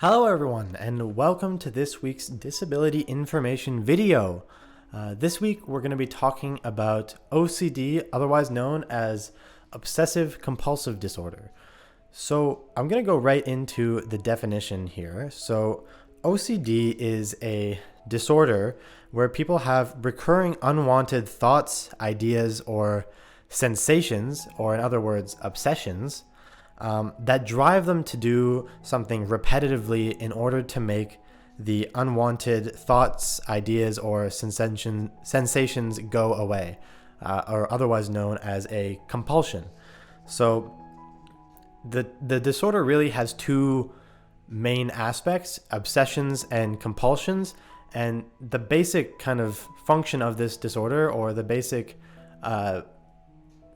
Hello everyone, and welcome to this week's disability information video. This week we're going to be talking about OCD, otherwise known as Obsessive-Compulsive disorder. So I'm going to go right into the definition here. So OCD is a disorder where people have recurring unwanted thoughts, ideas, or sensations, or in other words, obsessions, that drive them to do something repetitively in order to make the unwanted thoughts, ideas, or sensations go away, or otherwise known as a compulsion. So the disorder really has two main aspects: obsessions and compulsions. And the basic kind of function of this disorder, or the basic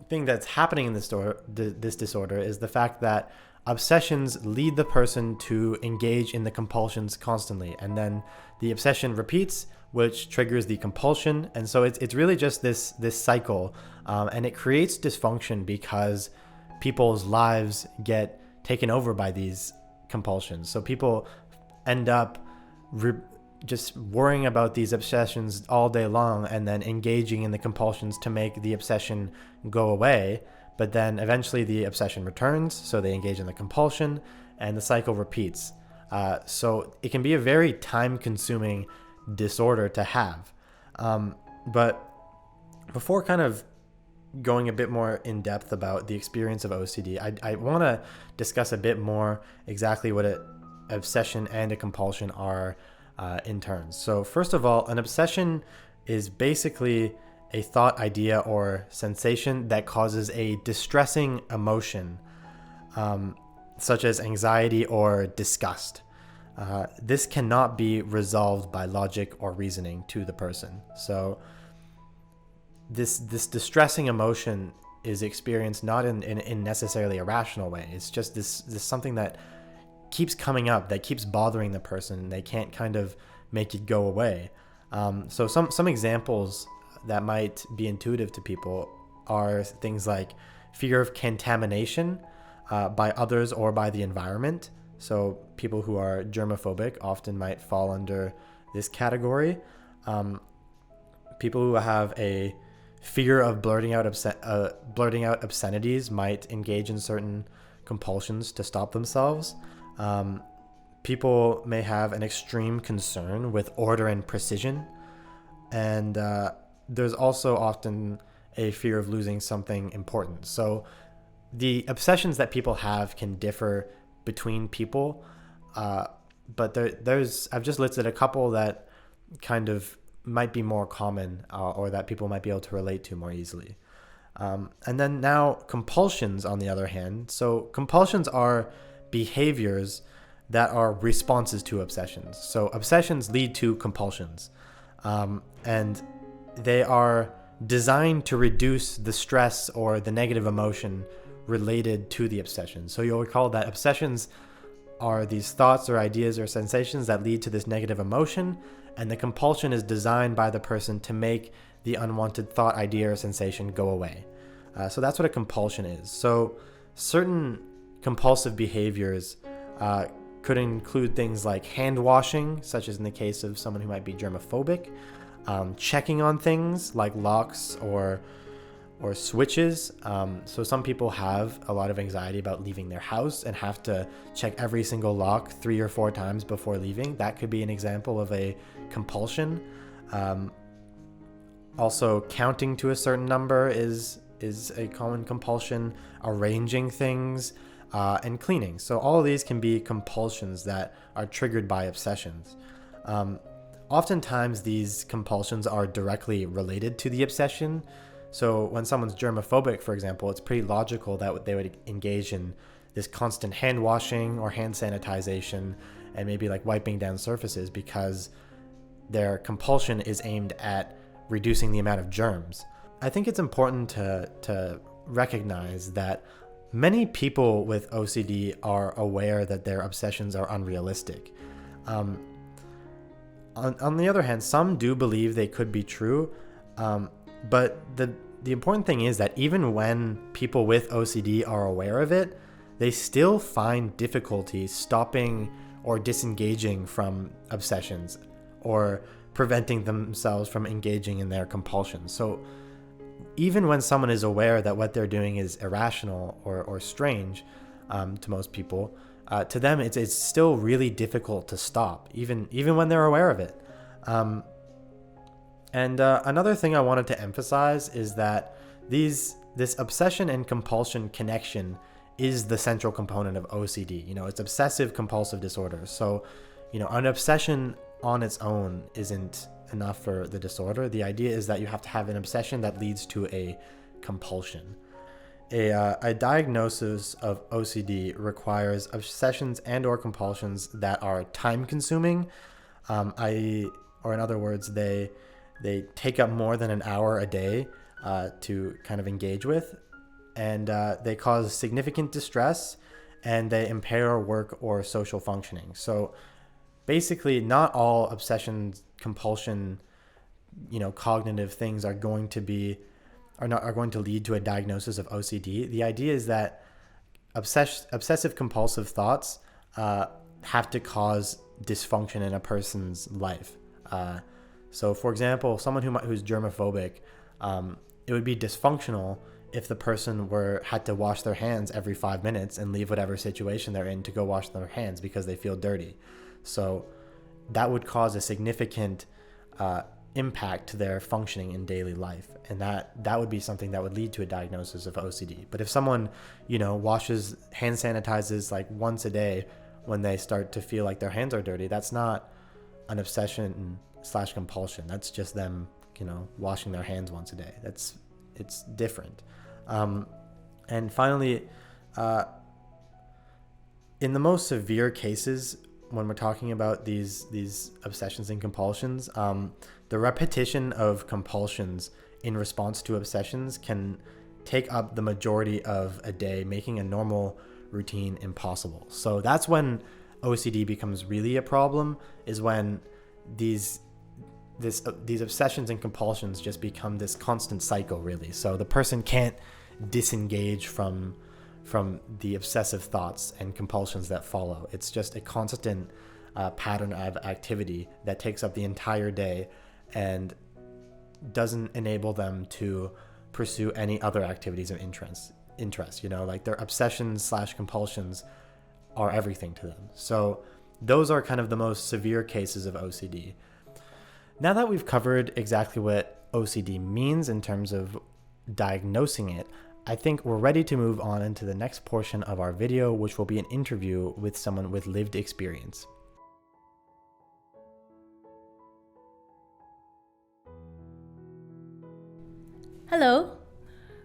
thing that's happening in this disorder, is the fact that obsessions lead the person to engage in the compulsions constantly, and then the obsession repeats, which triggers the compulsion. And so it's really just this cycle, and it creates dysfunction because people's lives get taken over by these compulsions. So people end up just worrying about these obsessions all day long, and then engaging in the compulsions to make the obsession go away. But then eventually the obsession returns, so they engage in the compulsion, and the cycle repeats. So it can be a very time-consuming disorder to have. But before kind of going a bit more in depth about the experience of OCD, I want to discuss a bit more exactly what an obsession and a compulsion are in turns. So first of all, an obsession is basically a thought, idea, or sensation that causes a distressing emotion, such as anxiety or disgust. This cannot be resolved by logic or reasoning to the person. So this distressing emotion is experienced not in necessarily a rational way. It's just this something that keeps coming up, that keeps bothering the person, and they can't kind of make it go away. So some examples that might be intuitive to people are things like fear of contamination by others or by the environment. So people who are germophobic often might fall under this category. People who have a fear of blurting out obscenities might engage in certain compulsions to stop themselves. People may have an extreme concern with order and precision, and there's also often a fear of losing something important. So the obsessions that people have can differ between people, but I've just listed a couple that kind of might be more common, or that people might be able to relate to more easily. And then now compulsions, on the other hand. So compulsions are behaviors that are responses to obsessions. So obsessions lead to compulsions, and they are designed to reduce the stress or the negative emotion related to the obsession. So you'll recall that obsessions are these thoughts or ideas or sensations that lead to this negative emotion, and the compulsion is designed by the person to make the unwanted thought, idea, or sensation go away. So that's what a compulsion is. So certain compulsive behaviors could include things like hand washing, such as in the case of someone who might be germophobic, checking on things like locks or switches. So some people have a lot of anxiety about leaving their house and have to check every single lock 3 or 4 times before leaving. That could be an example of a compulsion. Also, counting to a certain number is a common compulsion. Arranging things, and cleaning. So all of these can be compulsions that are triggered by obsessions. Oftentimes these compulsions are directly related to the obsession. So when someone's germophobic, for example, it's pretty logical that they would engage in this constant hand washing or hand sanitization, and maybe like wiping down surfaces, because their compulsion is aimed at reducing the amount of germs. I think it's important to recognize that many people with OCD are aware that their obsessions are unrealistic. On the other hand, some do believe they could be true, but the important thing is that even when people with OCD are aware of it, they still find difficulty stopping or disengaging from obsessions, or preventing themselves from engaging in their compulsions. So even when someone is aware that what they're doing is irrational or strange to most people, to them it's still really difficult to stop, even when they're aware of it. And another thing I wanted to emphasize is that this obsession and compulsion connection is the central component of OCD. It's obsessive compulsive disorder. So, an obsession on its own isn't enough for the disorder. The idea is that you have to have an obsession that leads to a compulsion. A diagnosis of OCD requires obsessions and or compulsions that are time consuming, or in other words, they take up more than an hour a day to kind of engage with, and they cause significant distress, and they impair work or social functioning. So basically, not all obsessions, compulsion, cognitive things are going to lead to a diagnosis of OCD. The idea is that obsessive compulsive thoughts have to cause dysfunction in a person's life. So, for example, someone who's germophobic, it would be dysfunctional if the person had to wash their hands every 5 minutes and leave whatever situation they're in to go wash their hands because they feel dirty. So that would cause a significant impact to their functioning in daily life, and that would be something that would lead to a diagnosis of OCD. But if someone washes, hand sanitizes like once a day when they start to feel like their hands are dirty, that's not an obsession/compulsion. That's just them washing their hands once a day. It's different. And finally, in the most severe cases, when we're talking about these obsessions and compulsions, the repetition of compulsions in response to obsessions can take up the majority of a day, making a normal routine impossible. So that's when OCD becomes really a problem, is when these obsessions and compulsions just become this constant cycle, really. So the person can't disengage from the obsessive thoughts and compulsions that follow. It's just a constant pattern of activity that takes up the entire day and doesn't enable them to pursue any other activities of interest. Like their obsessions/compulsions are everything to them. So those are kind of the most severe cases of OCD. Now that we've covered exactly what OCD means in terms of diagnosing it, I think we're ready to move on into the next portion of our video, which will be an interview with someone with lived experience. Hello.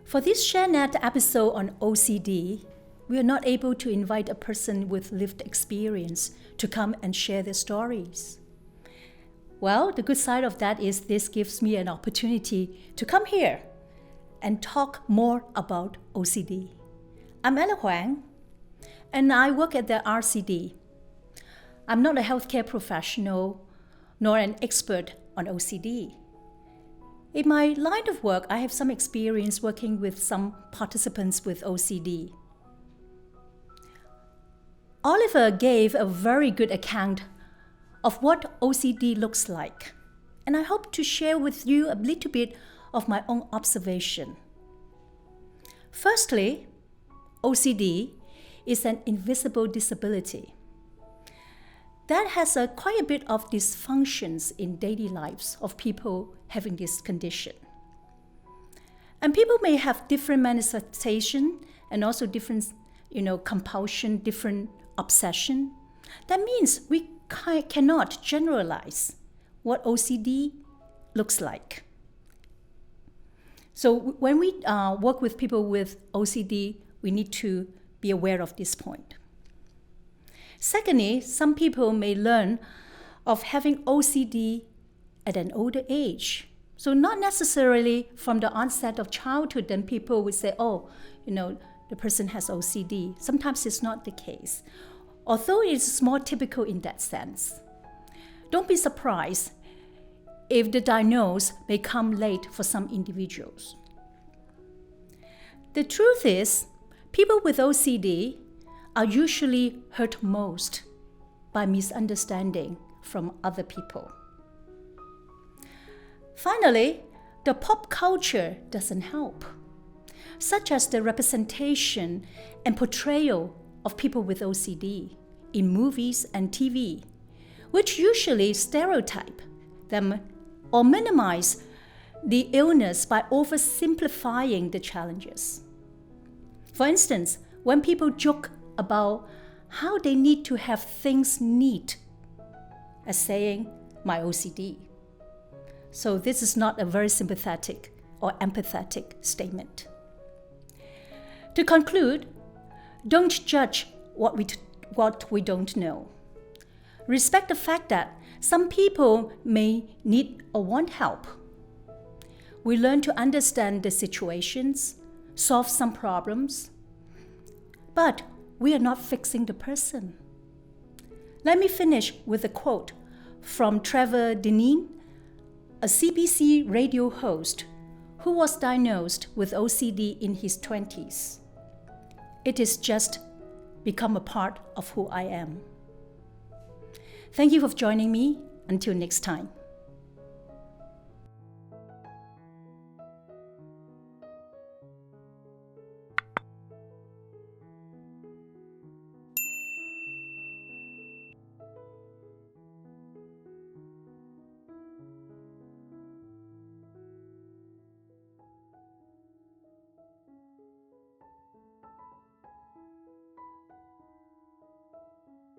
For this ShareNet episode on OCD, we are not able to invite a person with lived experience to come and share their stories. Well, the good side of that is this gives me an opportunity to come here and talk more about OCD. I'm Ella Huang, and I work at the RCD. I'm not a healthcare professional nor an expert on OCD. In my line of work, I have some experience working with some participants with OCD. Oliver gave a very good account of what OCD looks like, and I hope to share with you a little bit of my own observation. Firstly, OCD is an invisible disability that has quite a bit of dysfunctions in daily lives of people having this condition. And people may have different manifestation and also different, compulsion, different obsession. That means we cannot generalize what OCD looks like. So when we work with people with OCD, we need to be aware of this point. Secondly, some people may learn of having OCD at an older age. So not necessarily from the onset of childhood, then people would say, the person has OCD. Sometimes it's not the case, although it's more typical in that sense. Don't be surprised if the diagnosis may come late for some individuals. The truth is, people with OCD are usually hurt most by misunderstanding from other people. Finally, the pop culture doesn't help, such as the representation and portrayal of people with OCD in movies and TV, which usually stereotype them or minimize the illness by oversimplifying the challenges. For instance, when people joke about how they need to have things neat, as saying, my OCD. So this is not a very sympathetic or empathetic statement. To conclude, don't judge what we don't know. Respect the fact that some people may need or want help. We learn to understand the situations, solve some problems, but we are not fixing the person. Let me finish with a quote from Trevor Deneen, a CBC radio host who was diagnosed with OCD in his 20s. It is just become a part of who I am. Thank you for joining me. Until next time.